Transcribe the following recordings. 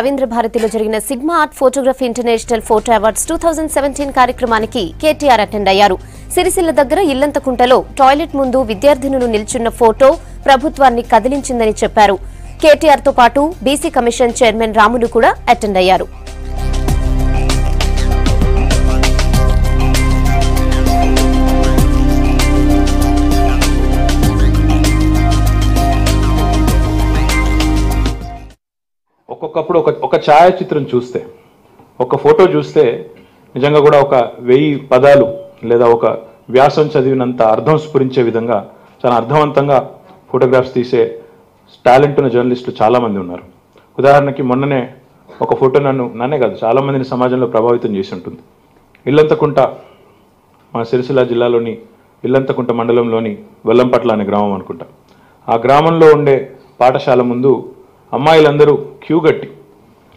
రవీంద్ర భారతిలో జరిగిన sigma art photography international photo awards 2017 కార్యక్రమానికి కేటీఆర్ అటెండ్ అయ్యారు. సిరిసిల్ల దగ్గర ఇల్లంతకుంటలో టాయిలెట్ ముందు విద్యార్థినులు నిల్చున్న ఫోటో ప్రభుత్వాన్ని కదిలించిందని చెప్పారు. కేటీఆర్ తో పాటు బీసీ కమిషన్ చైర్మన్ రాములు కూడా అటెండ్ అయ్యారు. ఒక్కొక్కప్పుడు ఒక ఛాయాచిత్రం చూస్తే, ఒక ఫోటో చూస్తే నిజంగా కూడా ఒక 1000 పదాలు లేదా ఒక వ్యాసం చదివినంత అర్థం స్ఫురించే విధంగా చాలా అర్థవంతంగా ఫోటోగ్రాఫ్స్ తీసే టాలెంట్ ఉన్న జర్నలిస్టులు చాలామంది ఉన్నారు. ఉదాహరణకి మొన్ననే ఒక ఫోటో నన్నే కాదు చాలామందిని సమాజంలో ప్రభావితం చేసి ఉంటుంది. ఇల్లంతకుంట, మన సిరిసిల్ల జిల్లాలోని ఇల్లంతకుంట మండలంలోని వెల్లంపట్ల అనే గ్రామం అనుకుంటా. ఆ గ్రామంలో ఉండే పాఠశాల ముందు అమ్మాయిలందరూ క్యూ కట్టి,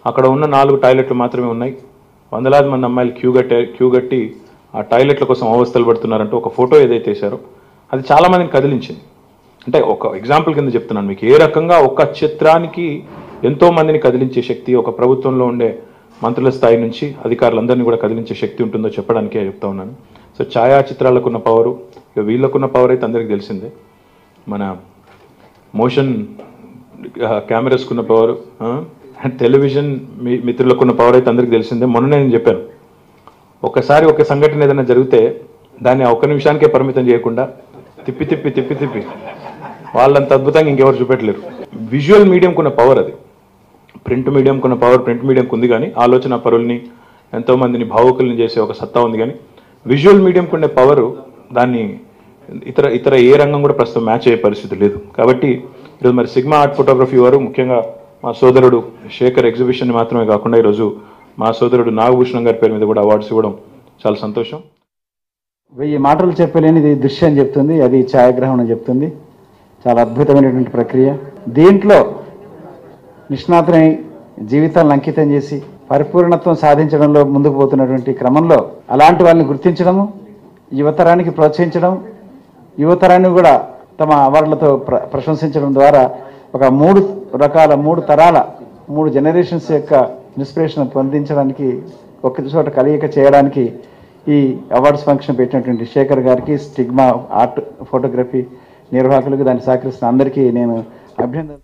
అక్కడ ఉన్న 4 టాయిలెట్లు మాత్రమే ఉన్నాయి, వందలాది మంది అమ్మాయిలు క్యూ కట్టి ఆ టాయిలెట్ల కోసం అవస్థలు పడుతున్నారంటూ ఒక ఫోటో ఏదైతే వేశారో అది చాలామందిని కదిలించింది. అంటే ఒక ఎగ్జాంపుల్ కింద చెప్తున్నాను మీకు, ఏ రకంగా ఒక చిత్రానికి ఎంతో మందిని కదిలించే శక్తి ఒక ప్రభుత్వంలో ఉండే మంత్రుల స్థాయి నుంచి అధికారులందరినీ కూడా కదిలించే శక్తి ఉంటుందో చెప్పడానికే చెప్తా ఉన్నాను. సో ఛాయాచిత్రాలకున్న పవరు, ఇక వీళ్ళకున్న పవర్ అయితే అందరికీ తెలిసిందే. మన మోషన్ కెమెరాస్కున్న పవర్, టెలివిజన్ మిత్రులకున్న పవర్ అయితే అందరికీ తెలిసిందే. మొన్న నేను చెప్పాను, ఒకసారి ఒక సంఘటన ఏదైనా జరిగితే దాన్ని ఒక్క నిమిషానికే పరిమితం చేయకుండా తిప్పి తిప్పి తిప్పి తిప్పి వాళ్ళంత అద్భుతంగా ఇంకెవరు చూపెట్టలేరు. విజువల్ మీడియంకున్న పవర్ అది. ప్రింట్ మీడియంకున్న పవర్ ప్రింట్ మీడియంకు ఉంది, కానీ ఆలోచన పరుల్ని ఎంతోమందిని భావుకుల్ని చేసే ఒక సత్తా ఉంది. కానీ విజువల్ మీడియంకున్న పవరు దాన్ని ఇతర ఏ రంగం కూడా ప్రస్తుతం మ్యాచ్ అయ్యే పరిస్థితి లేదు. కాబట్టి ఈరోజు మరి సిగ్మా ఆర్ట్ ఫోటోగ్రఫీ వారు, ముఖ్యంగా మా సోదరుడు శేఖర్ ఎగ్జిబిషన్ మాత్రమే కాకుండా ఈరోజు మా సోదరుడు నాగభూషణం గారి పేరు మీద కూడా అవార్డ్స్ ఇవ్వడం చాలా సంతోషం. 1000 మాటలు చెప్పలేనిది దృశ్యం చెప్తుంది, అది ఛాయాగ్రహణం చెప్తుంది. చాలా అద్భుతమైనటువంటి ప్రక్రియ. దీంట్లో నిష్ణాతులై జీవితాలను అంకితం చేసి పరిపూర్ణత్వం సాధించడంలో ముందుకు పోతున్నటువంటి క్రమంలో అలాంటి వాళ్ళని గుర్తించడము, యువతరానికి ప్రోత్సహించడం, యువతరాన్ని కూడా తమ అవార్డులతో ప్రశంసించడం ద్వారా ఒక 3 తరాల 3 జనరేషన్స్ యొక్క ఇన్స్పిరేషన్ పొందించడానికి, ఒక చోట కలయిక చేయడానికి ఈ అవార్డ్స్ ఫంక్షన్ పెట్టినటువంటి శేఖర్ గారికి, సిగ్మా ఆర్ట్ ఫోటోగ్రఫీ నిర్వాహకులకు, దాన్ని సహకరిస్తున్న అందరికీ నేను అభినందన